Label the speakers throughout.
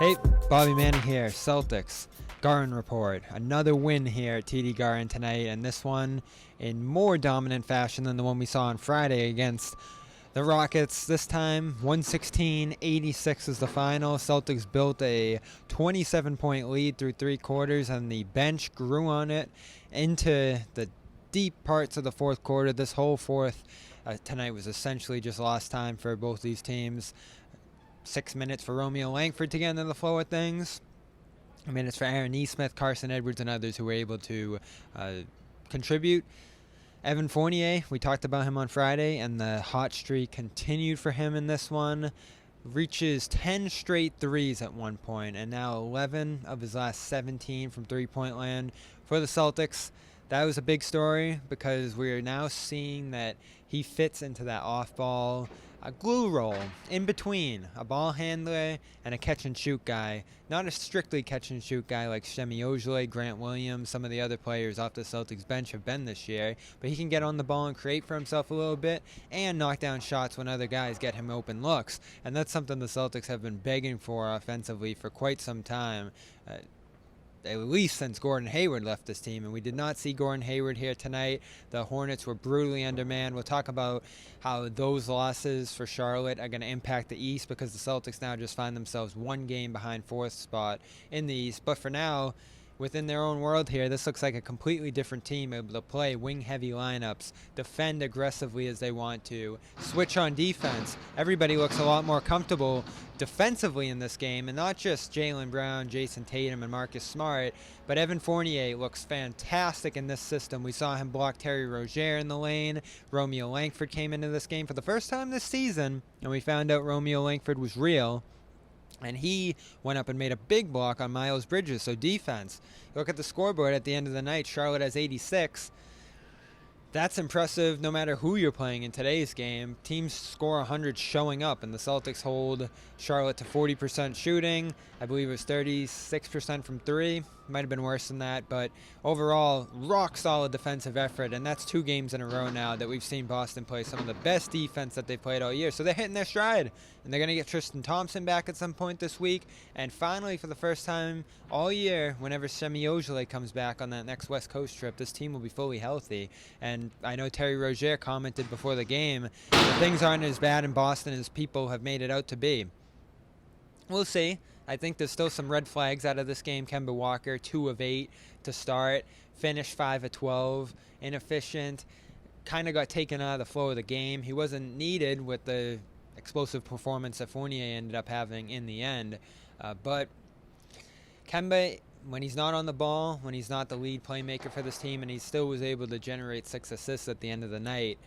Speaker 1: Hey, Bobby Manning here, Celtics. Garden Report. Another win here at TD Garden tonight, and this one in more dominant fashion than the one we saw on Friday against the Rockets. This time, 116-86 is the final. Celtics built a 27-point lead through three quarters, and the bench grew on it into the deep parts of the fourth quarter. This whole fourth tonight was essentially just lost time for both these teams. 6 minutes for Romeo Langford to get into the flow of things. Minutes for Aaron Nesmith, Carson Edwards, and others who were able to contribute. Evan Fournier, we talked about him on Friday, and the hot streak continued for him in this one. Reaches 10 straight threes at one point, and now 11 of his last 17 from three-point land for the Celtics. That was a big story because we are now seeing that he fits into that off-ball glue role in between a ball handler and a catch-and-shoot guy. Not a strictly catch-and-shoot guy like Semi Ojeleye, Grant Williams, some of the other players off the Celtics bench have been this year, but he can get on the ball and create for himself a little bit and knock down shots when other guys get him open looks. And that's something the Celtics have been begging for offensively for quite some time. At least since Gordon Hayward left this team, and we did not see Gordon Hayward here tonight. The Hornets were brutally undermanned. We'll talk about how those losses for Charlotte are going to impact the East because the Celtics now just find themselves one game behind fourth spot in the East. But for now, within their own world here, this looks like a completely different team, able to play wing-heavy lineups, defend aggressively as they want to, switch on defense. Everybody looks a lot more comfortable defensively in this game, and not just Jaylen Brown, Jayson Tatum, and Marcus Smart, but Evan Fournier looks fantastic in this system. We saw him block Terry Rozier in the lane. Romeo Langford came into this game for the first time this season, and we found out Romeo Langford was real. And he went up and made a big block on Miles Bridges. So defense. Look at the scoreboard at the end of the night. Charlotte has 86. That's impressive no matter who you're playing in today's game. Teams score 100 showing up, and the Celtics hold Charlotte to 40% shooting. I believe it was 36% from three. Might have been worse than that, but overall, rock-solid defensive effort, and that's 2 games in a row now that we've seen Boston play some of the best defense that they've played all year. So they're hitting their stride, and they're going to get Tristan Thompson back at some point this week. And finally, for the first time all year, whenever Semi Ojeleye comes back on that next West Coast trip, this team will be fully healthy. And I know Terry Rozier commented before the game that things aren't as bad in Boston as people have made it out to be. We'll see. I think there's still some red flags out of this game. Kemba Walker, 2 of 8 to start. Finished 5 of 12. Inefficient. Kind of got taken out of the flow of the game. He wasn't needed with the explosive performance that Fournier ended up having in the end. But Kemba, when he's not on the ball, when he's not the lead playmaker for this team, and he still was able to generate 6 assists at the end of the night,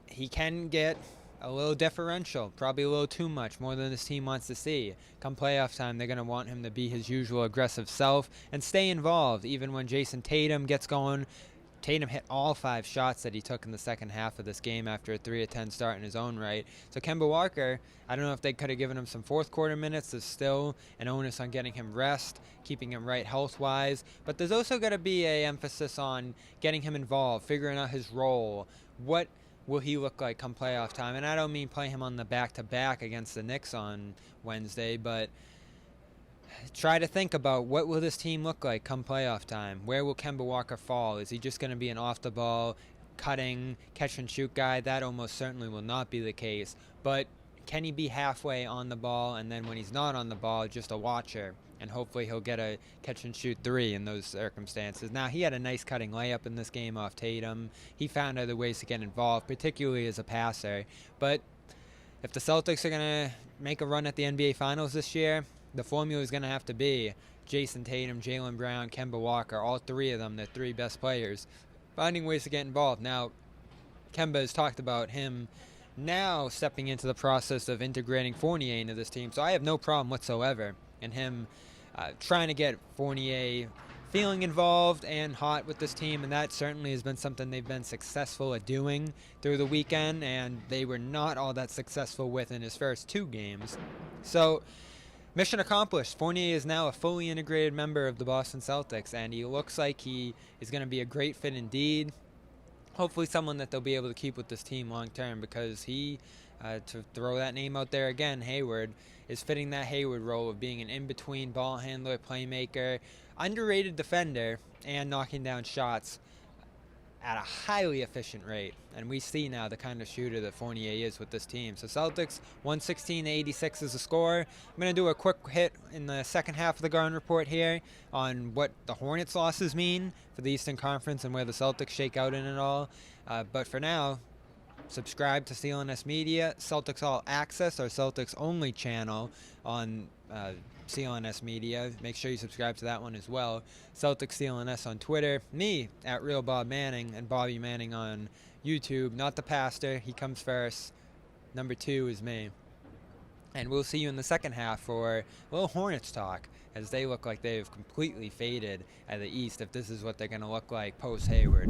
Speaker 1: he can get a little deferential, probably a little too much, more than this team wants to see. Come playoff time, they're going to want him to be his usual aggressive self and stay involved. Even when Jayson Tatum gets going, Tatum hit all 5 shots that he took in the second half of this game after a 3 of 10 start in his own right. So Kemba Walker, I don't know if they could have given him some fourth quarter minutes. There's still an onus on getting him rest, keeping him right health-wise. But there's also got to be an emphasis on getting him involved, figuring out his role. What will he look like come playoff time? And I don't mean play him on the back-to-back against the Knicks on Wednesday, but try to think about what will this team look like come playoff time. Where will Kemba Walker fall? Is he just going to be an off-the-ball, cutting, catch-and-shoot guy? That almost certainly will not be the case. But can he be halfway on the ball, and then when he's not on the ball, just a watcher? And hopefully he'll get a catch-and-shoot 3 in those circumstances. Now, he had a nice cutting layup in this game off Tatum. He found other ways to get involved, particularly as a passer. But if the Celtics are going to make a run at the NBA Finals this year, the formula is going to have to be Jayson Tatum, Jaylen Brown, Kemba Walker, all 3 of them, the 3 best players, finding ways to get involved. Now, Kemba has talked about him now stepping into the process of integrating Fournier into this team, so I have no problem whatsoever in him trying to get Fournier feeling involved and hot with this team, and that certainly has been something they've been successful at doing through the weekend, and they were not all that successful with in his first 2 games. So, mission accomplished. Fournier is now a fully integrated member of the Boston Celtics, and he looks like he is going to be a great fit indeed. Hopefully someone that they'll be able to keep with this team long term, because he to throw that name out there again, Hayward is fitting that Hayward role of being an in-between ball handler, playmaker, underrated defender, and knocking down shots at a highly efficient rate. And we see now the kind of shooter that Fournier is with this team. So Celtics 116-86 is the score. I'm going to do a quick hit in the second half of the Garden Report here on what the Hornets losses mean for the Eastern Conference and where the Celtics shake out in it all. But for now, subscribe to CLNS Media, Celtics All Access, our Celtics only channel on CLNS Media. Make sure you subscribe to that one as well. Celtics CLNS on Twitter. Me at Real Bob Manning, and Bobby Manning on YouTube. Not the pastor. He comes first. Number 2 is me. And we'll see you in the second half for a little Hornets talk, as they look like they've completely faded at the East, if this is what they're going to look like post Hayward.